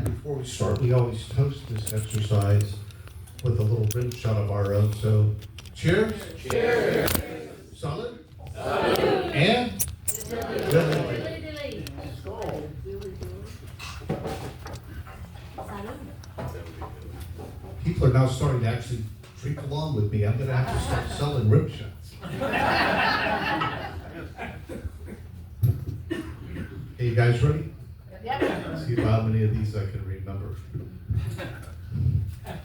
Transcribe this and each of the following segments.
Before we start, we always toast this exercise with a little rim shot of our own. So, cheers. Cheers. Salud. Salud. And people are now starting to actually drink along with me. I'm going to have to start selling rim shots. Okay, you guys ready? Let's see how many of these I can remember.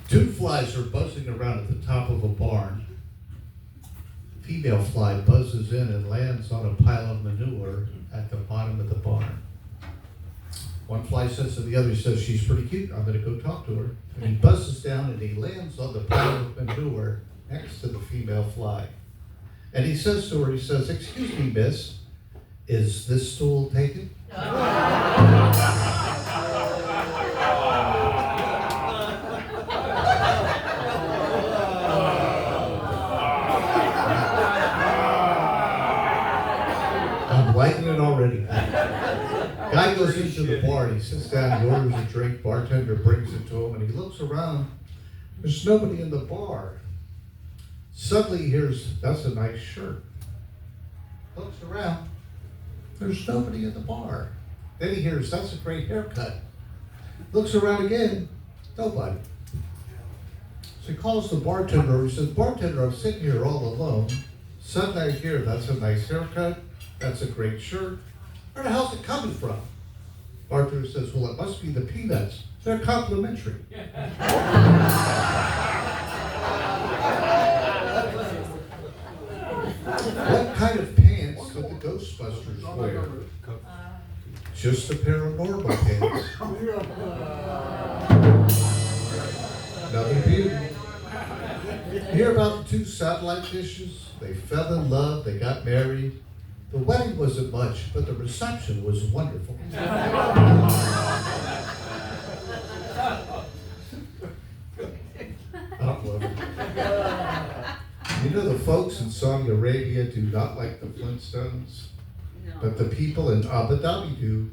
Two flies are buzzing around at the top of a barn. Female fly buzzes in and lands on a pile of manure at the bottom of the barn. One fly says to the other, he says, she's pretty cute, I'm gonna go talk to her. And he buzzes down and he lands on the pile of manure next to the female fly. And he says to her, he says, excuse me, miss, is this stool taken? I'm liking it already. Guy goes into the bar, he sits down, he orders a drink, bartender brings it to him, and he looks around. There's nobody in the bar. Suddenly he hears, that's a nice shirt. Looks around, there's nobody in the bar. Then he hears, that's a great haircut. Looks around again, nobody. So he calls the bartender, he says, bartender, I'm sitting here all alone. Suddenly I hear, that's a nice haircut, that's a great shirt. Where the hell's it coming from? Bartender says, well, it must be the peanuts. They're complimentary. What kind of pants did the Ghostbusters wear? Just a pair of normal pants. Another beauty. Hear about the two satellite dishes? They fell in love, they got married. The wedding wasn't much, but the reception was wonderful. You know, the folks in Saudi Arabia do not like the Flintstones, but the people in Abu Dhabi do.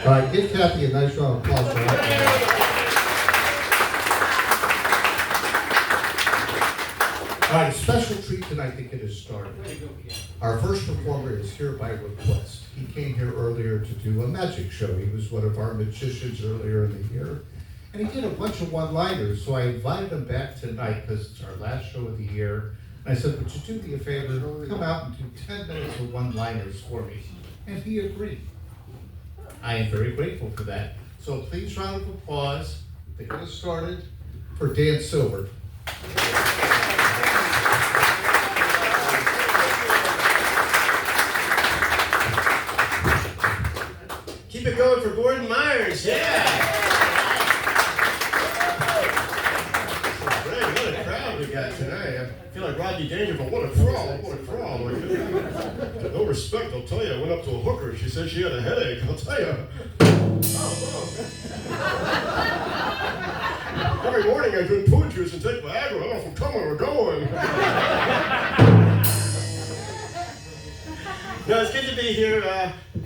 All right, give Kathy a nice round of applause for that. All right, a special treat tonight to get us started. Our first performer is here by request. He came here earlier to do a magic show. He was one of our magicians earlier in the year. And he did a bunch of one-liners, so I invited him back tonight because it's our last show of the year. And I said, would you do me a favor, come out and do 10 minutes of one-liners for me? And he agreed. I am very grateful for that. So please round of applause to get us started for Dan Silver. Keep it going for Gordon Myers, yeah! Great, what a crowd we got tonight. I feel like Rodney Dangerfield, what a crowd, what a crowd. Like, no respect, I'll tell you, I went up to a hooker, she said she had a headache, I'll tell you. Every morning I drink poo juice and take Viagra, I don't know if I'm coming or going. No, it's good to be here.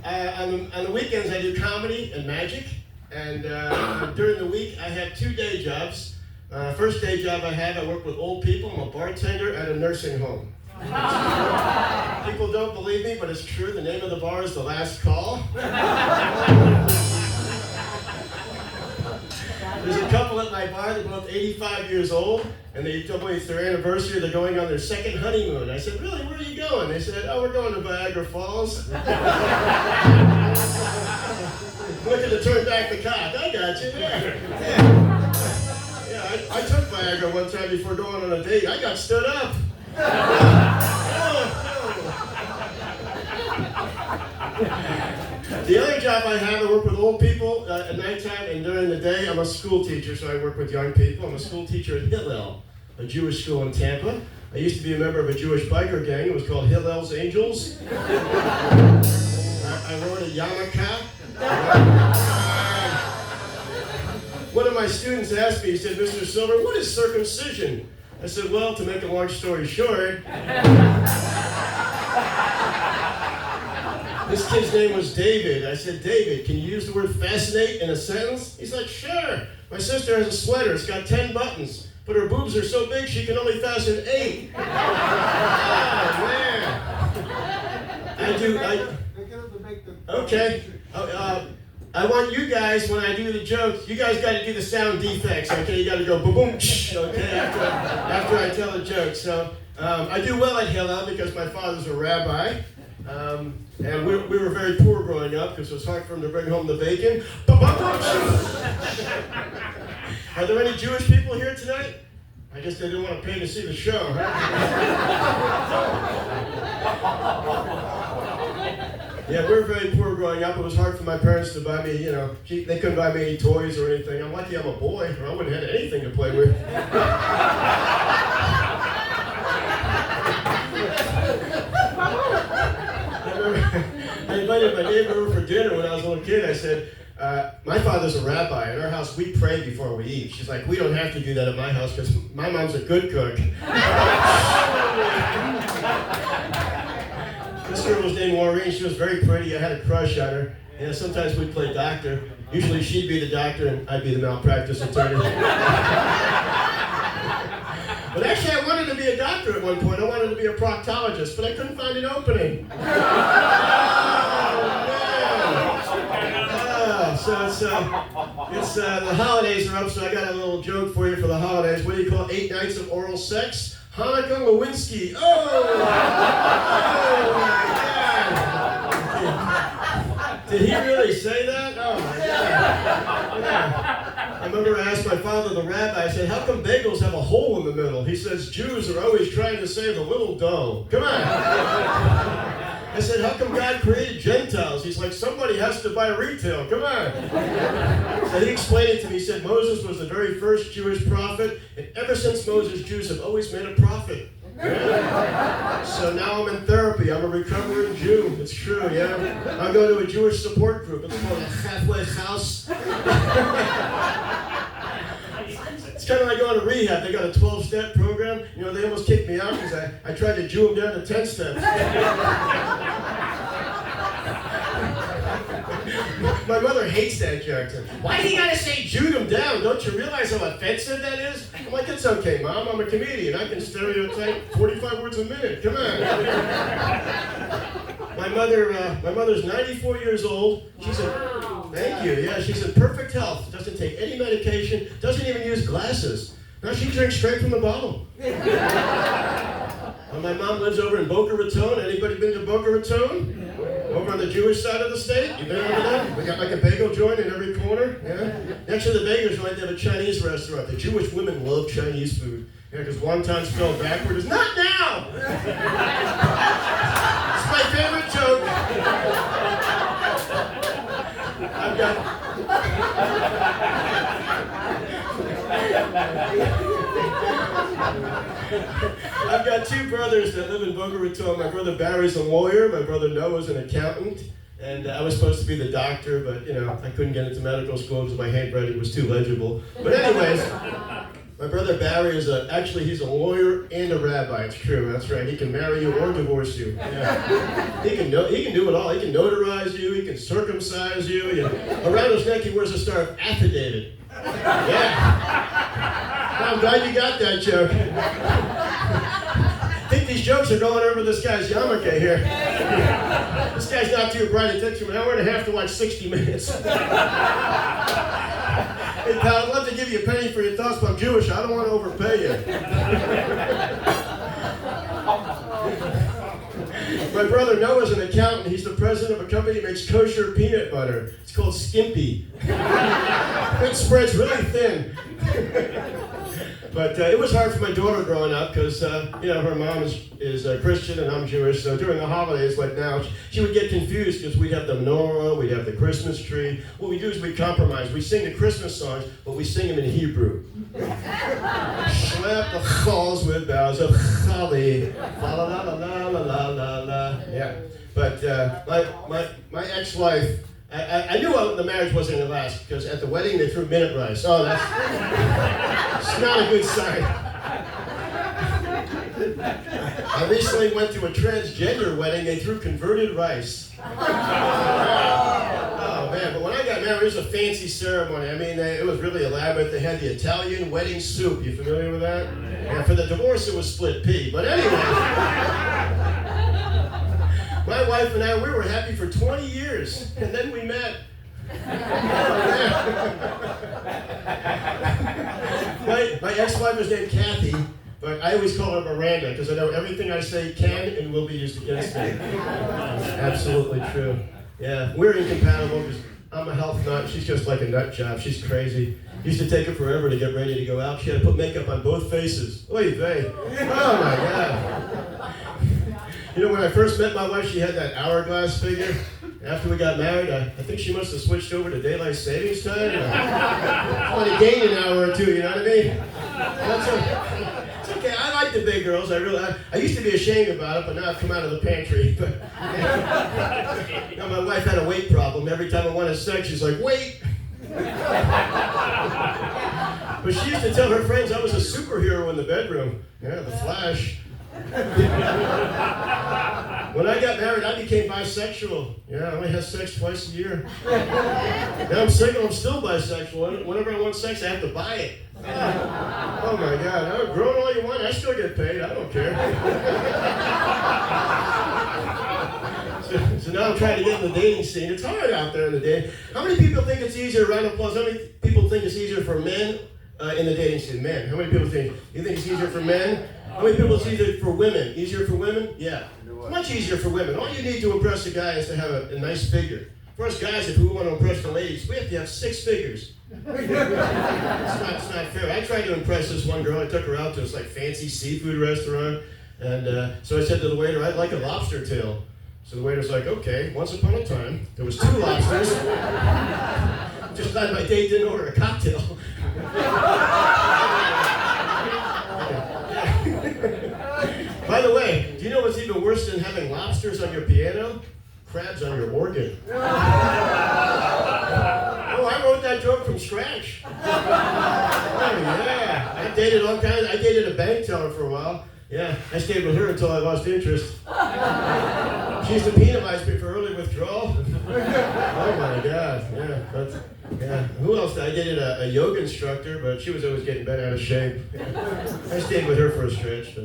On the weekends I do comedy and magic, and during the week I have 2 day jobs. First day job I work with old people. I'm a bartender at a nursing home. People don't believe me, but it's true. The name of the bar is The Last Call. There's a couple at my bar, they're both 85 years old, and they told me it's their anniversary, they're going on their second honeymoon. I said, really, where are you going? They said, oh, we're going to Viagra Falls. Looking to turn back the cock. I got you, yeah. I took Viagra one time before going on a date. I got stood up. The other job I work with old people at nighttime, and during the day I'm a school teacher, so I work with young people. I'm a school teacher at Hillel, a Jewish school in Tampa. I used to be a member of a Jewish biker gang. It was called Hillel's Angels. I rode a yarmulke. One of my students asked me, he said, Mr. Silver, what is circumcision? I said, well, to make a long story short, This kid's name was David. I said, David, can you use the word fascinate in a sentence? He's like, sure. My sister has a sweater. It's got 10 buttons, but her boobs are so big she can only fasten 8. Oh, man. Okay. I want you guys, when I do the jokes, you guys got to do the sound defects, okay? You got to go boom, boom, okay, after I tell the joke. So I do well at Hillel because my father's a rabbi. And we were very poor growing up because it was hard for him to bring home the bacon. Are there any Jewish people here tonight? I guess they didn't want to pay to see the show, huh? Yeah, we were very poor growing up. It was hard for my parents to buy me, they couldn't buy me any toys or anything. I'm lucky I'm a boy, or I wouldn't have had anything to play with. I invited my neighbor over for dinner when I was a little kid. I said, my father's a rabbi. In our house, we pray before we eat. She's like, we don't have to do that at my house because my mom's a good cook. This girl was named Maureen. She was very pretty. I had a crush on her. And sometimes we'd play doctor. Usually she'd be the doctor and I'd be the malpractice attorney. But actually, I wanted to be a doctor at one point. I wanted to be a proctologist, but I couldn't find an opening. Oh, man. So it's the holidays are up, so I got a little joke for you for the holidays. What do you call 8 nights of oral sex? Hanukkah Lewinsky. Oh my God. Did he really say that? Oh my God. Yeah. I remember I asked my father, the rabbi, I said, how come bagels have a hole in the middle? He says, Jews are always trying to save a little dough. Come on. I said, how come God created Gentiles? He's like, somebody has to buy retail. Come on. So he explained it to me. He said, Moses was the very first Jewish prophet, and ever since Moses, Jews have always made a prophet. Yeah. So now I'm in therapy. I'm a recovering Jew. It's true, yeah. I go to a Jewish support group. It's called a halfway house. It's kind of like going to rehab. They got a 12-step program. They almost kicked me out because I tried to Jew them down to 10 steps. My mother hates that joke. Why do you gotta say Jew them down? Don't you realize how offensive that is? I'm like, it's okay, Mom. I'm a comedian. I can stereotype 45 words a minute. Come on. My mother's 94 years old. Thank you. Yeah, she's in perfect health. Doesn't take any medication. Doesn't even use glasses. Now she drinks straight from the bottle. My mom lives over in Boca Raton. Anybody been to Boca Raton? Over on the Jewish side of the state? You been over there? We got like a bagel joint in every corner. Yeah. Next to the bagel joint, they have a Chinese restaurant. The Jewish women love Chinese food. Yeah, because wonton spelled backward is not now. It's my favorite joke. I've got 2 brothers that live in Boca Raton. My brother Barry's a lawyer. My brother Noah's an accountant. And I was supposed to be the doctor, but I couldn't get into medical school because my handwriting was too legible. But anyways, my brother Barry is he's a lawyer and a rabbi. It's true. That's right. He can marry you or divorce you. Yeah. He can do it all. He can notarize you. He can circumcise you. Around his neck, he wears a star of affidavit. Yeah. I'm glad you got that joke. I think these jokes are going over this guy's yarmulke here. This guy's not too bright. It takes him an hour and a half to watch 60 Minutes. Hey, pal, I'd love to give you a penny for your thoughts, but I'm Jewish. I don't want to overpay you. My brother Noah's an accountant. He's the president of a company that makes kosher peanut butter. It's called Skimpy. It spreads really thin. But it was hard for my daughter growing up because, her mom is Christian and I'm Jewish. So during the holidays like now, she would get confused because we'd have the menorah, we'd have the Christmas tree. What we do is we compromise. We sing the Christmas songs, but we sing them in Hebrew. Slap the halls with boughs of holly. La la la la la la la la. Yeah. But my ex-wife, I knew the marriage wasn't going to last because at the wedding they threw minute rice. Oh, that's not a good sign. I recently went to a transgender wedding. They threw converted rice. Oh man, but when I got married, it was a fancy ceremony. I mean, it was really elaborate. They had the Italian wedding soup. You familiar with that? Yeah, for the divorce, it was split pea. But anyway, my wife and I, we were happy for 20 years, and then we met. My ex-wife was named Kathy, but I always call her Miranda because I know everything I say can and will be used against me. Absolutely true. Yeah, we're incompatible because I'm a health nut. She's just like a nut job. She's crazy. Used to take her forever to get ready to go out. She had to put makeup on both faces. Oy vey. Oh my God. You know, when I first met my wife, she had that hourglass figure. After we got married, I think she must have switched over to daylight savings time. Only gained an hour or two, you know what I mean? That's okay. It's okay. I like the big girls. I used to be ashamed about it, but now I've come out of the pantry. But you know, my wife had a weight problem. Every time I wanted sex, she's like, wait. But she used to tell her friends I was a superhero in the bedroom. Yeah, the Flash. When I got married, I became bisexual. Yeah, I only had sex twice a year. Now I'm single, I'm still bisexual. Whenever I want sex, I have to buy it. Oh my God, oh, grow it all you want, I still get paid, I don't care. So now I'm trying to get in the dating scene. It's hard out there in the dating. How many people think it's easier, round of applause, how many people think it's easier for men in the dating scene? Men, how many people think? You think it's easier for men? How many people it's easier for women? Easier for women? Yeah. It's much easier for women. All you need to impress a guy is to have a nice figure. For us guys, if we want to impress the ladies, we have to have 6 figures. It's not fair. I tried to impress this one girl. I took her out to this like fancy seafood restaurant. And so I said to the waiter, I'd like a lobster tail. So the waiter's like, okay, once upon a time, there was 2 lobsters. Just glad my date didn't order a cocktail. By the way, do you know what's even worse than having lobsters on your piano? Crabs on your organ. Oh, I wrote that joke from scratch. Oh, yeah. I dated all kinds. I dated a bank teller for a while. Yeah, I stayed with her until I lost interest. She used to penalize me for early withdrawal. Oh my God, yeah. Who else? I dated a yoga instructor, but she was always getting bent out of shape. I stayed with her for a stretch.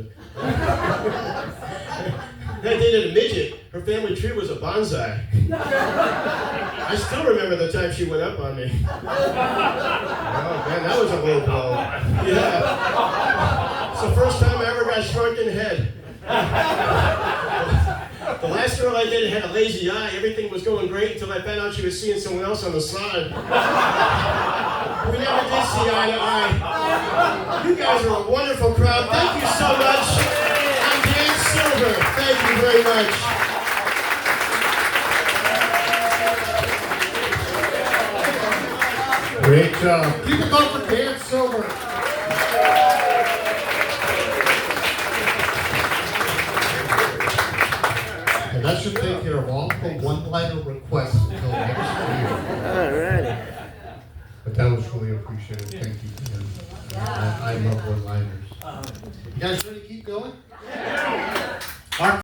But I dated a midget. Her family tree was a bonsai. I still remember the time she went up on me. Oh man, that was a low blow. Yeah. It's the first time I ever got struck in the head. The last girl I dated had a lazy eye. Everything was going great until I found out she was seeing someone else on the side. We never did see eye to eye. You guys are a wonderful crowd. Thank you so much. I'm Dan Silver. Thank you very much. Great job. Keep it up for Dan Silver. And that should take care of all the one-liner requests until next year. All righty. But that was really appreciated. Thank you, Dan. I love one-liners. You guys ready to keep going?